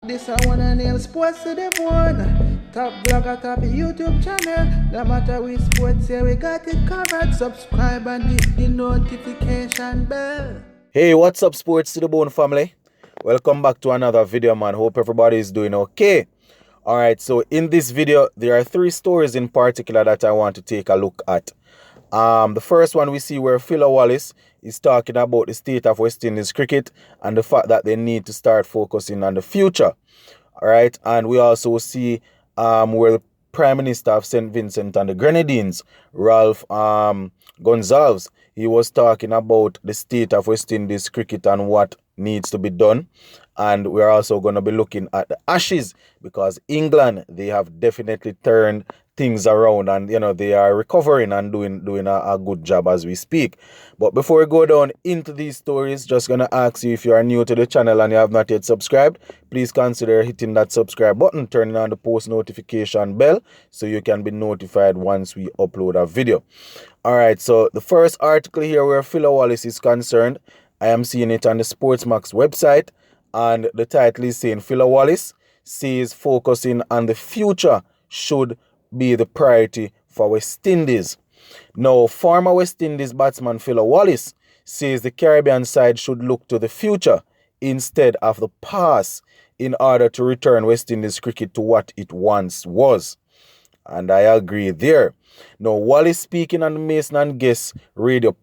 This I wanna nail sports to the bone. Top blogger, top YouTube channel. No matter which sports, here we got it covered. Subscribe and hit the notification bell. Hey, what's up, Sports to the Bone family? Welcome back to another video, man. Hope everybody is doing okay. Alright, so in this video, there are three stories in particular that I want to take a look at. The first one we see where Phila Wallace is talking about the state of West Indies cricket and the fact that they need to start focusing on the future. Alright, and we also see where the Prime Minister of St. Vincent and the Grenadines, Ralph Gonzalez, he was talking about the state of West Indies cricket and what needs to be done. And we're also going to be looking at the Ashes because England, they have definitely turned things around and, you know, they are recovering and doing a good job as we speak. But before we go down into these stories, just going to ask you, if you are new to the channel and you have not yet subscribed, please consider hitting that subscribe button, turning on the post notification bell so you can be notified once we upload a video. All right, so the first article here where Phila Wallace is concerned, I am seeing it on the Sportsmax website, and the title is saying Phila Wallace says focusing on the future should be the priority for West Indies. Now, former West Indies batsman Phila Wallace says the Caribbean side should look to the future instead of the past in order to return West Indies cricket to what it once was. And I agree there. Now, Wallace speaking on the Mason and Guest radio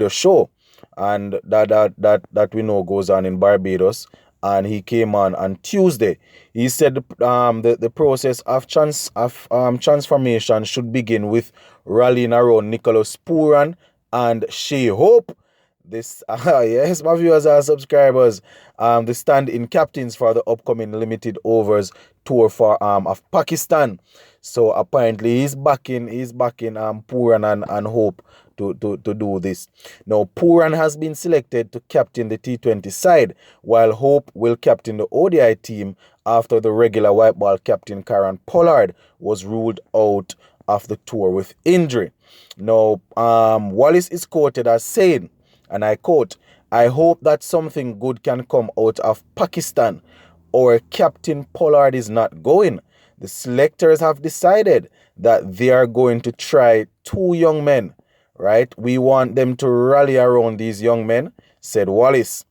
show, and that we know goes on in Barbados, and he came on Tuesday. He said the process of transformation should begin with rallying around Nicholas Pooran and Shea Hope. This yes, my viewers and subscribers, the stand-in captains for the upcoming limited overs tour for of Pakistan. So apparently he's backing Pooran and Hope to do this. Now, Pooran has been selected to captain the T20 side, while Hope will captain the ODI team after the regular white ball captain Kieran Pollard was ruled out of the tour with injury. Now, Wallace is quoted as saying, and I quote, "I hope that something good can come out of Pakistan. Our captain Pollard is not going. The selectors have decided that they are going to try two young men, right? We want them to rally around these young men," said Wallace.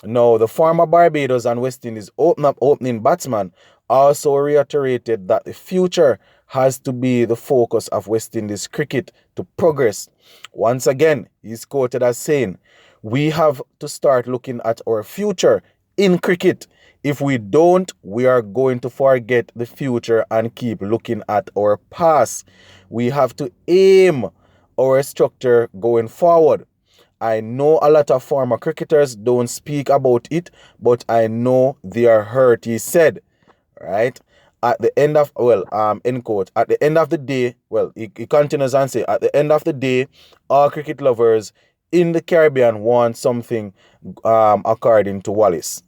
Now, the former Barbados and West Indies opening batsman also reiterated that the future has to be the focus of West Indies cricket to progress. Once again, he's quoted as saying, "We have to start looking at our future in cricket. If we don't, we are going to forget the future and keep looking at our past. We have to aim our structure going forward. I know a lot of former cricketers don't speak about it, but I know they are hurt," he said. Right? At the end of, end quote, at the end of the day, he continues and say, at the end of the day, all cricket lovers in the Caribbean want something, according to Wallace.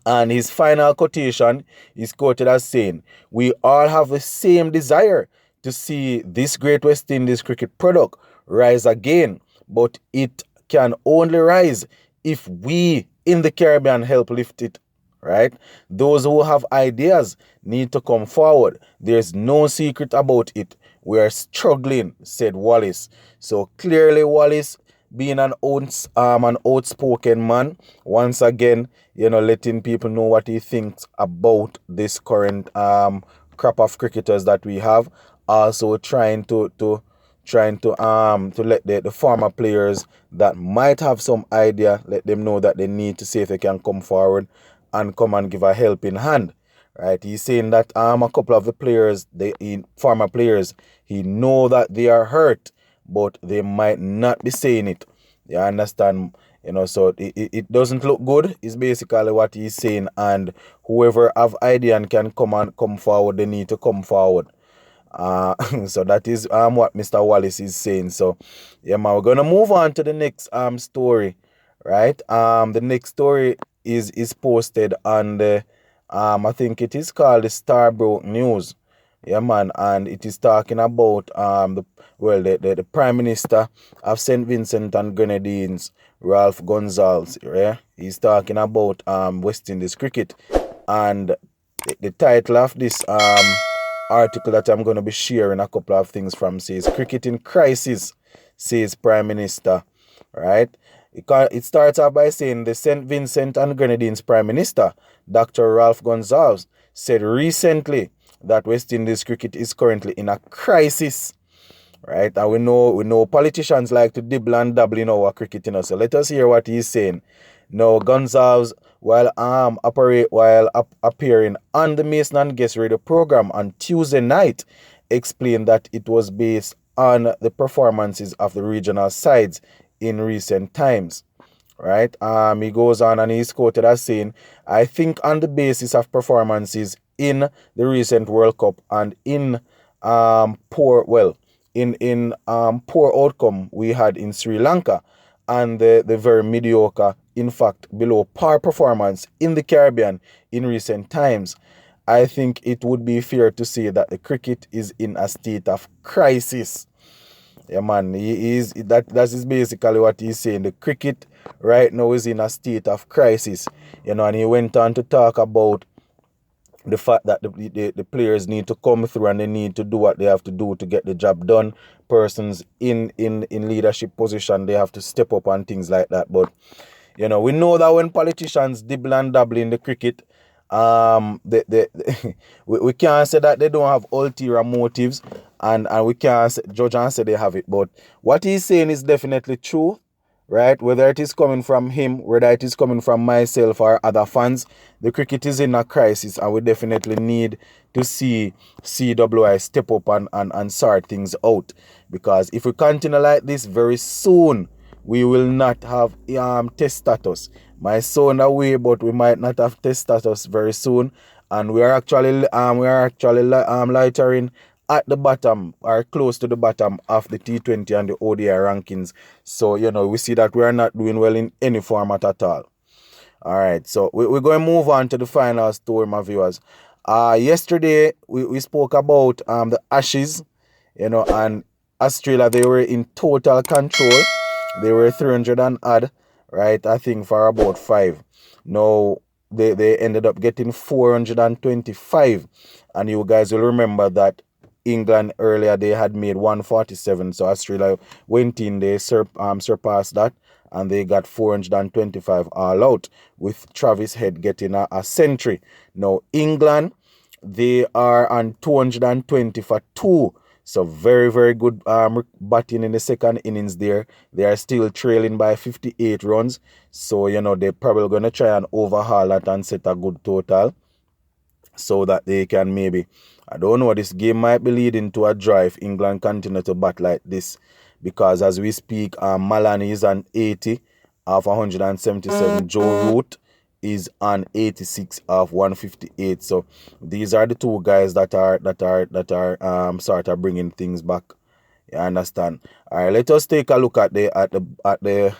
And his final quotation is quoted as saying, "We all have the same desire to see this great West Indies cricket product rise again, but it can only rise if we in the Caribbean help lift it." Right? Those who have ideas need to come forward. There's no secret about it. We are struggling, said Wallace. So clearly Wallace, being an outspoken man, once again, you know, letting people know what he thinks about this current crop of cricketers that we have. Also trying to let the former players that might have some idea, let them know that they need to see if they can come forward and come and give a helping hand. Right? He's saying that a couple of the players, former players, he know that they are hurt, but they might not be saying it. You understand? You know, so it doesn't look good, is basically what he's saying. And whoever have idea and can come forward, they need to come forward. So that is what Mr. Wallace is saying. So yeah, man, we're gonna move on to the next story. Right? The next story is posted on the I think it is called the Starbroke News. Yeah, man, and it is talking about the Prime Minister of St. Vincent and Grenadines, Ralph Gonzalez. Yeah, he's talking about West Indies cricket, And the title of this article that I'm going to be sharing a couple of things from says cricket in crisis, says Prime Minister, right? It starts out by saying the St. Vincent and Grenadines Prime Minister, Dr. Ralph Gonzalez, said recently that West Indies cricket is currently in a crisis, right? And we know politicians like to dibble and dabble in our cricket, so let us hear what he's saying. Now, Gonzalez, while appearing on the Mason and Guest radio program on Tuesday night, explained that it was based on the performances of the regional sides in recent times. Right? He goes on and he's quoted as saying, I think on the basis of performances in the recent World Cup and in poor outcome we had in Sri Lanka and the very mediocre, in fact below par performance in the Caribbean in recent times, I think it would be fair to say that the cricket is in a state of crisis. Yeah, man, that is basically what he's saying. The cricket right now is in a state of crisis, and he went on to talk about the fact that the players need to come through and they need to do what they have to do to get the job done. Persons in leadership position, they have to step up and things like that. But we know that when politicians dibble and dabble in the cricket, we can't say that they don't have ulterior motives, and we can't judge and say they have it. But what he's saying is definitely true, right? Whether it is coming from him, whether it is coming from myself or other fans, the cricket is in a crisis, and we definitely need to see CWI step up and sort things out. Because if we continue like this, very soon we will not have test status. My son away, but we might not have test status very soon, and we are actually lightering at the bottom or close to the bottom of the T20 and the ODI rankings. So we see that we are not doing well in any format at all. All right, so we're going to move on to the final story, my viewers. Yesterday we spoke about the Ashes, and Australia, they were in total control. They were 300 and odd, right? I think for about 5. Now, they ended up getting 425. And you guys will remember that England earlier, they had made 147. So Australia went in, they surpassed that. And they got 425 all out, with Travis Head getting a century. Now, England, they are on 220 for 2. So very, very good batting in the second innings there. They are still trailing by 58 runs. So, they're probably going to try and overhaul that and set a good total so that they can maybe, I don't know, this game might be leading to a draw if England continue to bat like this. Because as we speak, Malani is on 80 of 177. Joe Root is on 86 of 158. So these are the two guys that are sort of bringing things back. You understand? All right, let us take a look at the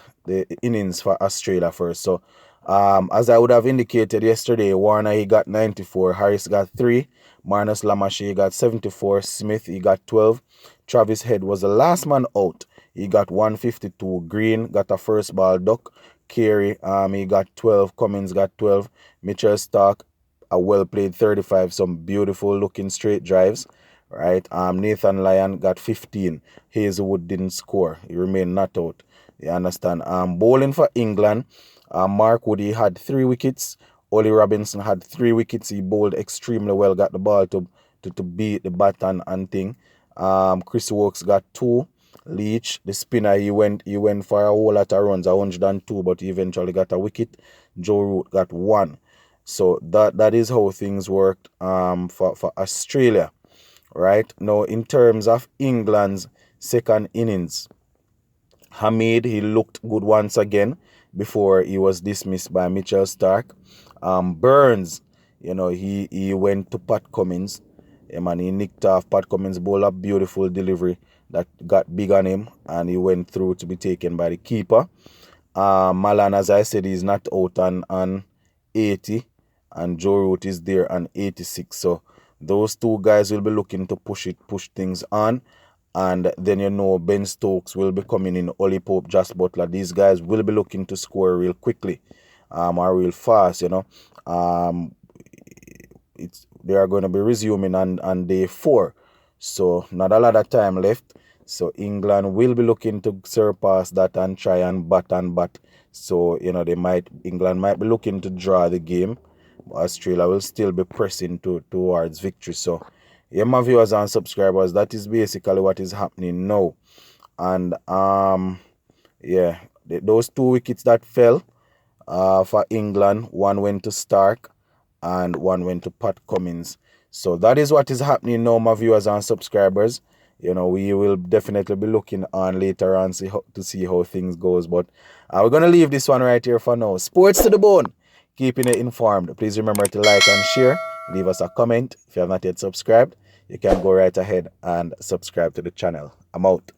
innings for Australia first. So as I would have indicated yesterday, Warner, he got 94, Harris got 3, Marnus Lamashie got 74, Smith, he got 12, Travis Head was the last man out, he got 152, Green got a first ball duck, Carey, he got 12, Cummins got 12, Mitchell Stark, a well played 35, some beautiful looking straight drives, right? Nathan Lyon got 15, Hazelwood didn't score, he remained not out, you understand? Bowling for England, Mark Woody had 3 wickets. Ollie Robinson had 3 wickets. He bowled extremely well, got the ball to beat the bat and thing. Chris Wokes got 2. Leach, the spinner, he went for a whole lot of runs, 102, but he eventually got a wicket. Joe Root got 1. So that is how things worked for Australia. Right? Now, in terms of England's second innings, Hamid, he looked good once again before he was dismissed by Mitchell Stark. Burns, he went to Pat Cummins. And he nicked off Pat Cummins' ball, a beautiful delivery that got big on him, and he went through to be taken by the keeper. Malan, as I said, he's not out on 80, and Joe Root is there on 86. So those two guys will be looking to push things on. And then, Ben Stokes will be coming in, Ollie Pope, Josh Butler. These guys will be looking to score real quickly or real fast, they are going to be resuming on day 4. So not a lot of time left. So England will be looking to surpass that and try and bat. So England might be looking to draw the game. Australia will still be pressing towards victory. So yeah, my viewers and subscribers, that is basically what is happening now. And those 2 wickets that fell for England, one went to Stark and one went to Pat Cummins. So that is what is happening now, my viewers and subscribers. We will definitely be looking on later on to see how things goes. But we're going to leave this one right here for now. Sports to the bone, keeping it informed. Please remember to like and share. Leave us a comment. If you have not yet subscribed, you can go right ahead and subscribe to the channel. I'm out.